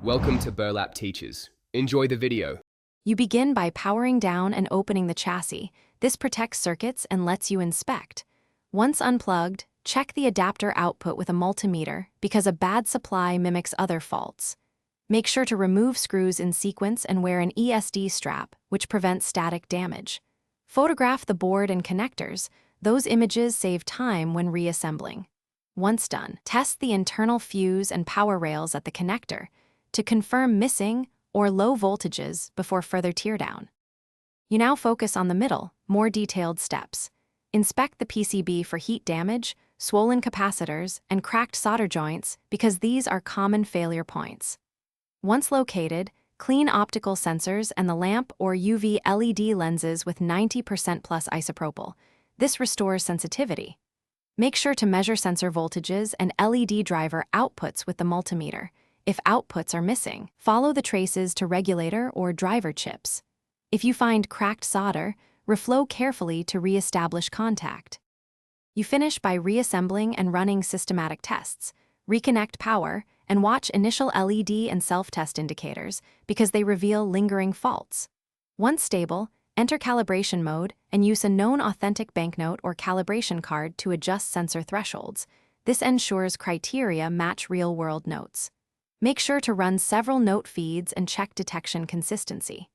Welcome to Burlap Teachers. Enjoy the video. You begin by powering down and opening the chassis. This protects circuits and lets you inspect. Once unplugged, check the adapter output with a multimeter because a bad supply mimics other faults. Make sure to remove screws in sequence and wear an ESD strap, which prevents static damage. Photograph the board and connectors. Those images save time when reassembling. Once done, test the internal fuse and power rails at the connector to confirm missing or low voltages before further teardown. You now focus on the middle, more detailed steps. Inspect the PCB for heat damage, swollen capacitors, and cracked solder joints because these are common failure points. Once located, clean optical sensors and the lamp or UV LED lenses with 90% plus isopropyl. This restores sensitivity. Make sure to measure sensor voltages and LED driver outputs with the multimeter. If outputs are missing, follow the traces to regulator or driver chips. If you find cracked solder, reflow carefully to re-establish contact. You finish by reassembling and running systematic tests. Reconnect power and watch initial LED and self-test indicators because they reveal lingering faults. Once stable, enter calibration mode and use a known authentic banknote or calibration card to adjust sensor thresholds. This ensures criteria match real-world notes. Make sure to run several note feeds and check detection consistency.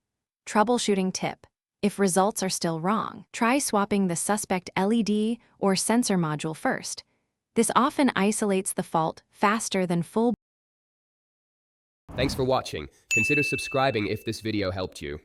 Troubleshooting tip: if results are still wrong, try swapping the suspect LED or sensor module first. This often isolates the fault faster than full. Thanks for watching. Consider subscribing if this video helped you.